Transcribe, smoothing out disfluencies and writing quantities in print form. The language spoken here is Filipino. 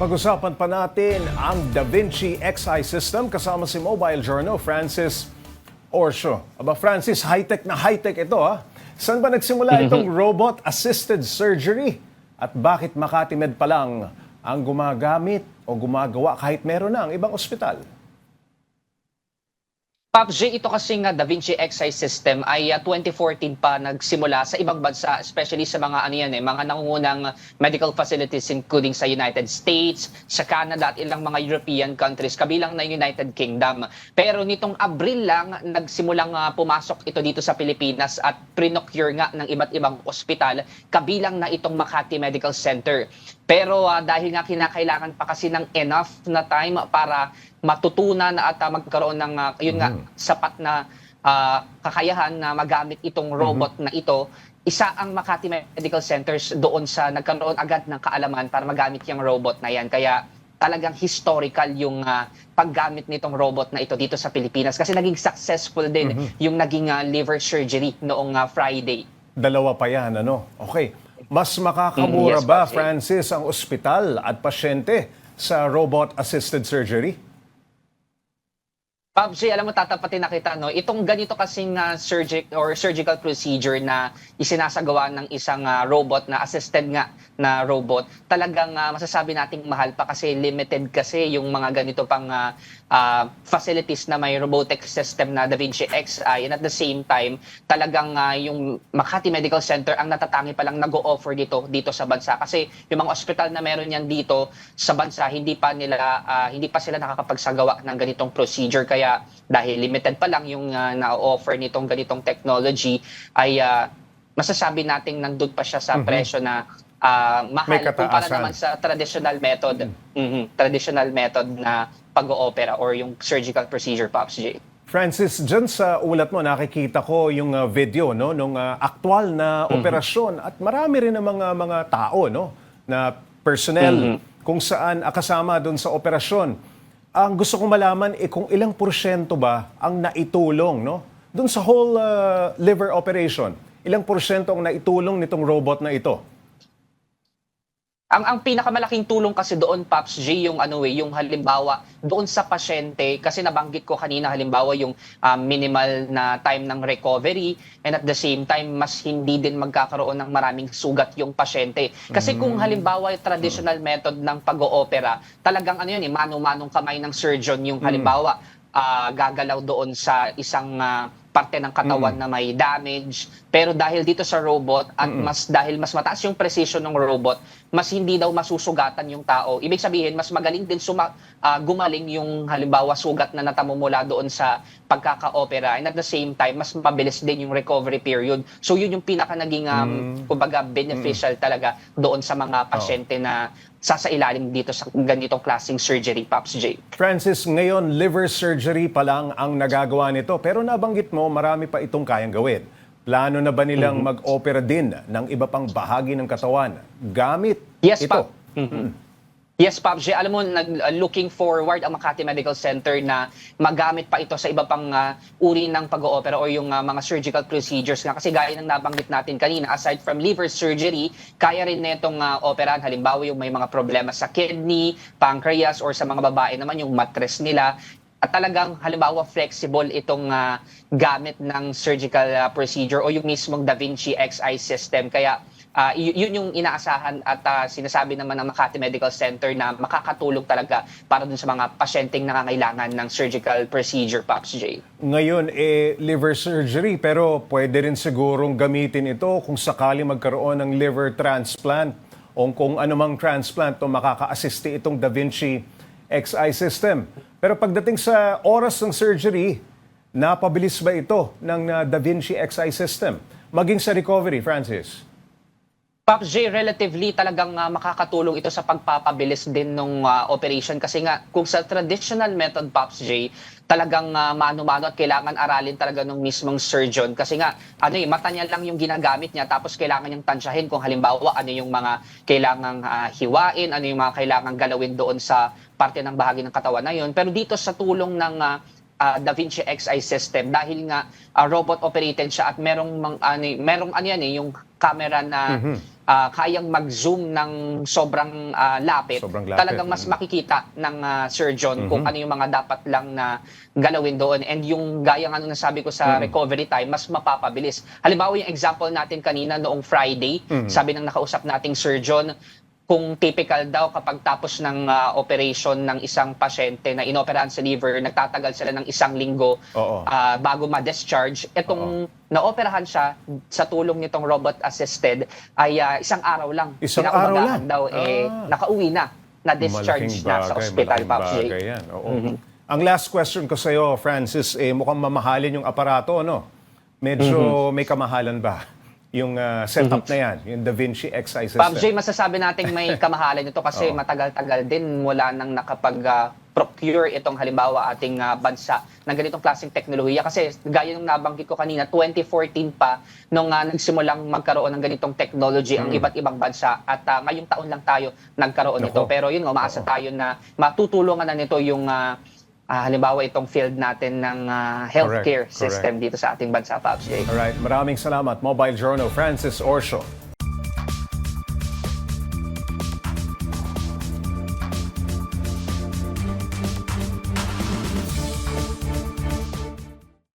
Pag-usapan pa natin ang Da Vinci Xi system kasama si Mobile Journal Francis Orsio. Aba Francis, high-tech na high-tech ito ha. Saan ba nagsimula itong robot-assisted surgery? At bakit Makati Med pa lang ang gumagamit o gumagawa kahit meron na ang ibang ospital? Pops J, ito kasi nga Da Vinci Xi system ay 2014 pa nagsimula sa ibang bansa, especially sa mga mga nangungunang medical facilities including sa United States, sa Canada at ilang mga European countries, kabilang na United Kingdom. Pero nitong Abril lang nagsimulang pumasok ito dito sa Pilipinas at prinocure nga ng iba't ibang ospital, kabilang na itong Makati Medical Center. Pero dahil nga kinakailangan pa kasi ng enough na time para matutunan at magkaroon ng sapat na kakayahan na magamit itong robot na ito, isa ang Makati Medical Centers doon sa nagkaroon agad ng kaalaman para magamit yung robot na yan. Kaya talagang historical yung paggamit nitong robot na ito dito sa Pilipinas kasi naging successful din yung naging liver surgery noong Friday. Dalawa pa yan, ano? Okay. Mas makakamura Yes, ba, Pops J? Francis, ang ospital at pasyente sa robot-assisted surgery? Pops J, alam mo, tatapatin na kita, no? Itong ganito kasing surgical procedure na isinasagawa ng isang robot na assisted nga na robot, talagang masasabi nating mahal pa kasi limited kasi yung mga ganito pang facilities na may robotic system na Da Vinci Xi, and at the same time, talagang yung Makati Medical Center ang natatangi palang nag-o-offer dito sa bansa kasi yung mga ospital na meron yan dito sa bansa, hindi pa sila nakakapagsagawa ng ganitong procedure. Kaya dahil limited pa lang yung na-offer nitong ganitong technology, ay masasabi nating nandun pa siya sa presyo na mahal kumpara naman sa traditional method. Traditional method na pag-oopera or yung surgical procedure, Pops J. Francis, dyan sa ulat mo, nakikita ko yung video no, nung aktual na operasyon at marami rin ng mga tao no, na personnel kung saan kasama doon sa operasyon. Ang gusto kong malaman kung ilang porsyento ba ang naitulong no, doon sa whole liver operation. Ilang porsyento ang naitulong nitong robot na ito? Ang pinakamalaking tulong kasi doon, Pops J, yung yung halimbawa doon sa pasyente, kasi nabanggit ko kanina halimbawa yung minimal na time ng recovery, and at the same time mas hindi din magkakaroon ng maraming sugat yung pasyente. Kasi kung halimbawa yung traditional method ng pag-oopera, talagang mano-manong kamay ng surgeon yung halimbawa gagalaw doon sa isang parte ng katawan na may damage. Pero dahil dito sa robot at dahil mas mataas yung precision ng robot, mas hindi daw masusugatan yung tao. Ibig sabihin, mas magaling din gumaling yung halimbawa sugat na natamo mula doon sa pagkaka-opera. And at the same time, mas mabilis din yung recovery period. So yun yung pinaka naging kumbaga beneficial talaga doon sa mga pasyente na sasailalim dito sa ganitong klaseng surgery, Pops J. Francis, ngayon liver surgery pa lang ang nagagawa nito pero nabanggit mo marami pa itong kayang gawin. Plano na ba nilang mag-opera din ng iba pang bahagi ng katawan gamit Yes, ito? Pop. Yes, Pops J. Alam mo, looking forward ang Makati Medical Center na magamit pa ito sa iba pang uri ng pag-oopera o yung mga surgical procedures nga. Kasi gaya ng nabanggit natin kanina, aside from liver surgery, kaya rin netong operahan. Halimbawa, yung may mga problema sa kidney, pancreas, or sa mga babae naman, yung mattress nila. At talagang halimbawa flexible itong gamit ng surgical procedure o yung mismong Da Vinci Xi system. Kaya yun yung inaasahan at sinasabi naman ng Makati Medical Center na makakatulong talaga para dun sa mga pasyenteng nangangailangan ng surgical procedure, Pops J. Ngayon, liver surgery, pero pwede rin sigurong gamitin ito kung sakali magkaroon ng liver transplant o kung anumang transplant o makaka-assist itong Da Vinci Xi system. Pero pagdating sa oras ng surgery, napabilis ba ito ng Da Vinci Xi system? Maging sa recovery, Francis? Pops J, relatively talagang makakatulong ito sa pagpapabilis din ng operation kasi nga kung sa traditional method, Pops J, talagang mano-mano at kailangan aralin talaga ng mismong surgeon kasi nga mata niya lang yung ginagamit niya tapos kailangan niyang tansyahin kung halimbawa ano yung mga kailangang hiwain, ano yung mga kailangang galawin doon sa parte ng bahagi ng katawan na yun. Pero dito sa tulong ng Da Vinci Xi system dahil nga robot operated siya at merong yung camera na kayang mag-zoom ng sobrang lapit. Sobrang lapit. Talagang mas makikita ng surgeon kung ano yung mga dapat lang na galawin doon. And yung gaya nga nung nasabi ko sa recovery time, mas mapapabilis. Halimbawa yung example natin kanina noong Friday, sabi ng nakausap nating surgeon, kung typical daw kapag tapos ng operation ng isang pasyente na inoperahan sa liver, nagtatagal sila ng 1 linggo Oo. bago ma-discharge. Itong naoperahan siya sa tulong nitong robot-assisted ay 1 araw lang. Isang araw lang? Daw, nakauwi na-discharge na sa hospital, malaking Pops J. bagay yan. Oo. Ang last question ko sa iyo, Francis, mukhang mamahalin yung aparato, no? Medyo may kamahalan ba? Yung setup na yan, yung Da Vinci Xi system. Pops J, masasabi nating may kamahalan ito kasi matagal-tagal din mula nang procure itong halimbawa ating bansa ng ganitong klaseng teknolohiya. Kasi gaya ng nabanggit ko kanina, 2014 pa nung nagsimulang magkaroon ng ganitong technology ang iba't ibang bansa at ngayong taon lang tayo nagkaroon nito. Pero yun, umaasa tayo na matutulungan na nito yung halimbawa itong field natin ng healthcare Correct. system dito sa ating bansa, Pops J. Alright, maraming salamat. Mobile Journal, Francis Orsio.